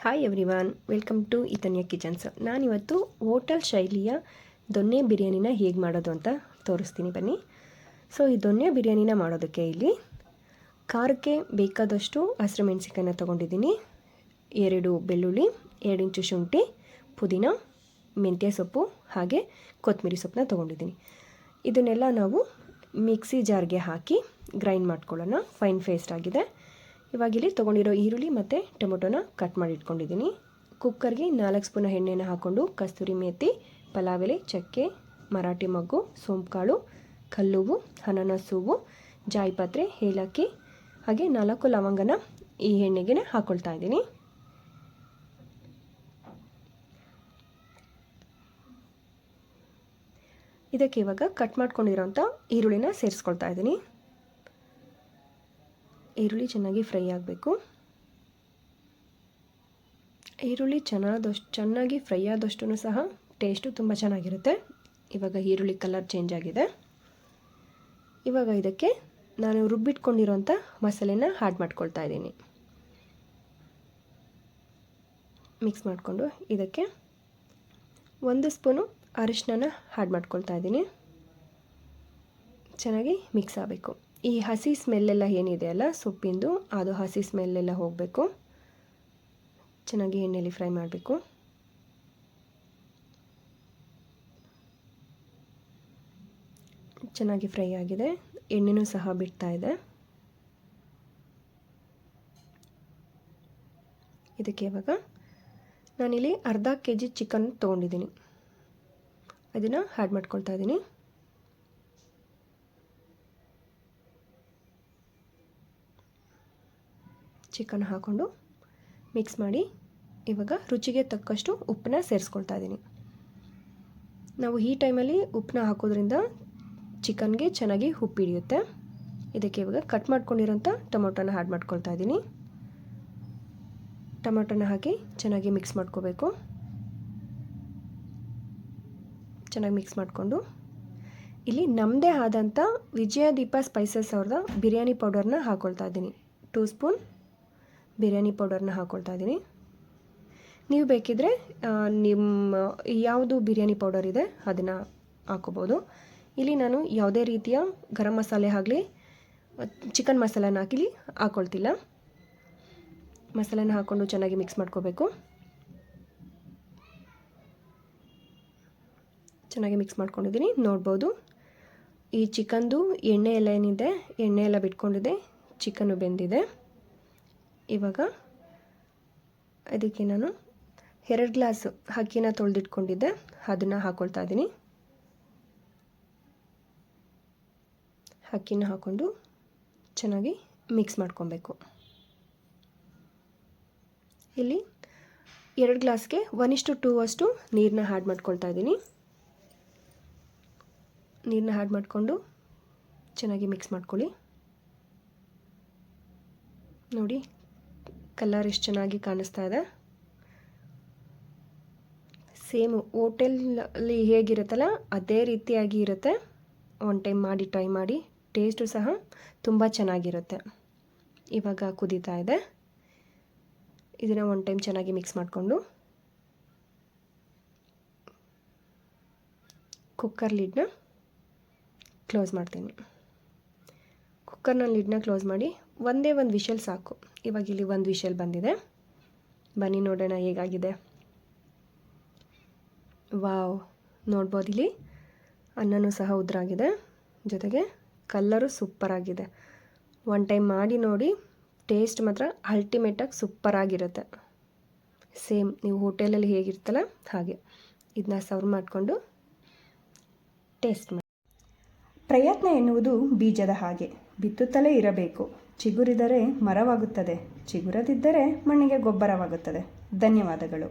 Hi everyone, welcome to Ithanya kitchens. ನಾನಿವತ್ತು hotel ಶೈಲಿಯ ದೊನ್ನೆ ಬಿರಿಯಾನಿನ ಹೇಗೆ ಮಾಡೋದು ಅಂತ ತೋರಿಸ್ತೀನಿ ಬನ್ನಿ. ಸೊ ಈ ದೊನ್ನೆ ಬಿರಿಯಾನಿನ ಮಾಡೋದಕ್ಕೆ ಇಲ್ಲಿ ಖಾರಕ್ಕೆ ಬೇಕಾದಷ್ಟು ಹಸಿರು ಮೆಣಸಿನಕಾಯಿನ ತೊಗೊಂಡಿದ್ದೀನಿ, 2 ಬೆಳ್ಳುಳ್ಳಿ, 2 ಇಂಚು ಶುಂಠಿ, ಪುದೀನ, ಮೆಂತ್ಯ ಸೊಪ್ಪು ಹಾಗೆ ಕೊತ್ತಂಬರಿ ಸೊಪ್ಪನ್ನ ತೊಗೊಂಡಿದ್ದೀನಿ. ಇದನ್ನೆಲ್ಲ ನಾವು ಮಿಕ್ಸಿ ಜಾರ್ಗೆ ಹಾಕಿ ಗ್ರೈಂಡ್ ಮಾಡ್ಕೊಳ್ಳೋಣ. ಫೈನ್ ಪೇಸ್ಟ್ ಆಗಿದೆ. ಇವಾಗಿಲ್ಲಿ ತೊಗೊಂಡಿರೋ ಈರುಳ್ಳಿ ಮತ್ತು ಟೊಮೊಟೊನ ಕಟ್ ಮಾಡಿ ಇಟ್ಕೊಂಡಿದ್ದೀನಿ. ಕುಕ್ಕರ್ಗೆ 4 ಸ್ಪೂನ್ ಎಣ್ಣೆನ ಹಾಕ್ಕೊಂಡು ಕಸ್ತೂರಿ ಮೇಥಿ, ಪಲಾವ್ ಎಲೆ, ಚಕ್ಕೆ, ಮರಾಠಿ ಮೊಗ್ಗು, ಸೋಂಪು ಕಾಳು, ಕಲ್ಲುವು, ಅನಾನಸ್ ಹೂವು, ಜಾಯಿಪತ್ರೆ, ಏಲಕ್ಕಿ ಹಾಗೆ 4 ಲವಂಗನ ಈ ಎಣ್ಣೆಗೆ ಹಾಕ್ಕೊಳ್ತಾ ಇದ್ದೀನಿ. ಇದಕ್ಕೆ ಇವಾಗ ಕಟ್ ಮಾಡ್ಕೊಂಡಿರೋಂಥ ಈರುಳ್ಳಿನ ಸೇರಿಸ್ಕೊಳ್ತಾ ಇದ್ದೀನಿ. ಈರುಳ್ಳಿ ಚೆನ್ನಾಗಿ ಫ್ರೈ ಆಗಬೇಕು. ಈರುಳ್ಳಿ ಚೆನ್ನಾಗಿ ಫ್ರೈ ಆದಷ್ಟು ಸಹ ಟೇಸ್ಟು ತುಂಬ ಚೆನ್ನಾಗಿರುತ್ತೆ. ಇವಾಗ ಈರುಳ್ಳಿ ಕಲರ್ ಚೇಂಜ್ ಆಗಿದೆ. ಇವಾಗ ಇದಕ್ಕೆ ನಾನು ರುಬ್ಬಿಟ್ಕೊಂಡಿರೋಂಥ ಮಸಾಲೆನ ಆ್ಯಡ್ ಮಾಡ್ಕೊಳ್ತಾ ಇದ್ದೀನಿ. ಮಿಕ್ಸ್ ಮಾಡಿಕೊಂಡು ಇದಕ್ಕೆ 1 ಸ್ಪೂನು ಅರಿಶಿನ ಆ್ಯಡ್ ಮಾಡ್ಕೊಳ್ತಾ ಇದ್ದೀನಿ. ಚೆನ್ನಾಗಿ ಮಿಕ್ಸ್ ಆಗಬೇಕು. ಈ ಹಸಿ ಸ್ಮೆಲ್ಲೆಲ್ಲ ಏನಿದೆ ಅಲ್ಲ ಸೊಪ್ಪಿಂದು, ಅದು ಹಸಿ ಸ್ಮೆಲ್ಲೆಲ್ಲ ಹೋಗಬೇಕು. ಚೆನ್ನಾಗಿ ಎಣ್ಣೆಯಲ್ಲಿ ಫ್ರೈ ಮಾಡಬೇಕು. ಚೆನ್ನಾಗಿ ಫ್ರೈ ಆಗಿದೆ, ಎಣ್ಣೆನೂ ಸಹ ಬಿಡ್ತಾ ಇದೆ. ಇದಕ್ಕೆ ಇವಾಗ ನಾನಿಲ್ಲಿ ಅರ್ಧ kg ಚಿಕನ್ ತೊಗೊಂಡಿದ್ದೀನಿ, ಅದನ್ನು ಆ್ಯಡ್ ಮಾಡ್ಕೊಳ್ತಾ ಇದ್ದೀನಿ. ಚಿಕನ್ ಹಾಕ್ಕೊಂಡು ಮಿಕ್ಸ್ ಮಾಡಿ ಇವಾಗ ರುಚಿಗೆ ತಕ್ಕಷ್ಟು ಉಪ್ಪನ್ನ ಸೇರಿಸ್ಕೊಳ್ತಾ ಇದ್ದೀನಿ. ನಾವು ಈ ಟೈಮಲ್ಲಿ ಉಪ್ಪನ್ನ ಹಾಕೋದ್ರಿಂದ ಚಿಕನ್ಗೆ ಚೆನ್ನಾಗಿ ಉಪ್ಪು ಹಿಡಿಯುತ್ತೆ. ಇದಕ್ಕೆ ಇವಾಗ ಕಟ್ ಮಾಡ್ಕೊಂಡಿರೋಂಥ ಟೊಮೊಟೊನ ಆ್ಯಡ್ ಮಾಡ್ಕೊಳ್ತಾ ಇದ್ದೀನಿ. ಟೊಮೊಟೊನ ಹಾಕಿ ಚೆನ್ನಾಗಿ ಮಿಕ್ಸ್ ಮಾಡ್ಕೋಬೇಕು. ಚೆನ್ನಾಗಿ ಮಿಕ್ಸ್ ಮಾಡಿಕೊಂಡು ಇಲ್ಲಿ ನಮ್ಮದೇ ಆದಂಥ ವಿಜಯದೀಪ ಸ್ಪೈಸಸ್ ಅವ್ರದ್ದು ಬಿರಿಯಾನಿ ಪೌಡರ್ನ ಹಾಕ್ಕೊಳ್ತಾ ಇದ್ದೀನಿ. 2 ಸ್ಪೂನ್ ಬಿರಿಯಾನಿ ಪೌಡರ್ನ ಹಾಕ್ಕೊಳ್ತಾ ಇದ್ದೀನಿ. ನೀವು ಬೇಕಿದ್ದರೆ ನಿಮ್ಮ ಯಾವುದು ಬಿರಿಯಾನಿ ಪೌಡರ್ ಇದೆ ಅದನ್ನು ಹಾಕೋಬೋದು. ಇಲ್ಲಿ ನಾನು ಯಾವುದೇ ರೀತಿಯ ಗರಂ ಮಸಾಲೆ ಆಗಲಿ ಚಿಕನ್ ಮಸಾಲಾನ ಹಾಕ್ಕೊಳ್ತಿಲ್ಲ. ಮಸಾಲೆನ ಹಾಕ್ಕೊಂಡು ಚೆನ್ನಾಗಿ ಮಿಕ್ಸ್ ಮಾಡ್ಕೋಬೇಕು. ಚೆನ್ನಾಗಿ ಮಿಕ್ಸ್ ಮಾಡ್ಕೊಂಡಿದ್ದೀನಿ, ನೋಡ್ಬೋದು. ಈ ಚಿಕನ್ದು ಎಣ್ಣೆ ಎಲ್ಲ ಏನಿದೆ, ಎಣ್ಣೆ ಎಲ್ಲ ಬಿಟ್ಕೊಂಡಿದೆ, ಚಿಕನ್ನು ಬೆಂದಿದೆ. ಇವಾಗ ಅದಕ್ಕೆ ನಾನು 2 ಗ್ಲಾಸ್ ಅಕ್ಕಿನ ತೊಳೆದಿಟ್ಕೊಂಡಿದ್ದೆ, ಅದನ್ನು ಹಾಕ್ಕೊಳ್ತಾ ಇದ್ದೀನಿ. ಅಕ್ಕಿನ ಹಾಕ್ಕೊಂಡು ಚೆನ್ನಾಗಿ ಮಿಕ್ಸ್ ಮಾಡ್ಕೊಬೇಕು. ಇಲ್ಲಿ 2 ಗ್ಲಾಸ್ಗೆ 1:2 ಅಷ್ಟು ನೀರನ್ನ ಆ್ಯಡ್ ಮಾಡ್ಕೊಳ್ತಾ ಇದ್ದೀನಿ. ನೀರನ್ನ ಆ್ಯಡ್ ಮಾಡಿಕೊಂಡು ಚೆನ್ನಾಗಿ ಮಿಕ್ಸ್ ಮಾಡ್ಕೊಳ್ಳಿ. ನೋಡಿ ಕಲರ್ ಎಷ್ಟು ಚೆನ್ನಾಗಿ ಕಾಣಿಸ್ತಾ ಇದೆ. ಸೇಮ್ ಹೋಟೆಲಲ್ಲಿ ಹೇಗಿರುತ್ತಲ್ಲ ಅದೇ ರೀತಿಯಾಗಿ ಇರುತ್ತೆ. ಒನ್ ಟೈಮ್ ಮಾಡಿ ಟ್ರೈ ಮಾಡಿ, ಟೇಸ್ಟು ಸಹ ತುಂಬ ಚೆನ್ನಾಗಿರುತ್ತೆ. ಇವಾಗ ಕುದೀತಾ ಇದೆ. ಇದನ್ನು ಒನ್ ಟೈಮ್ ಚೆನ್ನಾಗಿ ಮಿಕ್ಸ್ ಮಾಡಿಕೊಂಡು ಕುಕ್ಕರ್ ಲಿಡ್ನ ಕ್ಲೋಸ್ ಮಾಡ್ತೀನಿ. ಕುಕ್ಕರ್ನ ಲಿಡ್ನ ಕ್ಲೋಸ್ ಮಾಡಿ ಒಂದೇ ಒಂದು ವಿಷಲ್ ಸಾಕು. ಇವಾಗ ಇಲ್ಲಿ 1 ವಿಷಲ್ ಬಂದಿದೆ. ಬನ್ನಿ ನೋಡೋಣ ಹೇಗಾಗಿದೆ. ವಾವ್, ನೋಡ್ಬೋದು ಇಲ್ಲಿ ಅನ್ನನೂ ಸಹ ಉದ್ರಾಗಿದೆ, ಜೊತೆಗೆ ಕಲ್ಲರು ಸೂಪರಾಗಿದೆ. ಒನ್ ಟೈಮ್ ಮಾಡಿ ನೋಡಿ, ಟೇಸ್ಟ್ ಮಾತ್ರ ಅಲ್ಟಿಮೇಟಾಗಿ ಸೂಪರಾಗಿರುತ್ತೆ. ಸೇಮ್ ನೀವು ಹೋಟೆಲಲ್ಲಿ ಹೇಗಿರ್ತಲ್ಲ ಹಾಗೆ. ಇದನ್ನ ಸರ್ವ್ ಮಾಡಿಕೊಂಡು ಟೇಸ್ಟ್ ಮಾಡಿ. ಪ್ರಯತ್ನ ಎನ್ನುವುದು ಬೀಜದ ಹಾಗೆ, ಬಿತ್ತುತ್ತಲೇ ಇರಬೇಕು. ಚಿಗುರಿದರೆ ಮರವಾಗುತ್ತದೆ, ಚಿಗುರದಿದ್ದರೆ ಮಣ್ಣಿಗೆ ಗೊಬ್ಬರವಾಗುತ್ತದೆ. ಧನ್ಯವಾದಗಳು.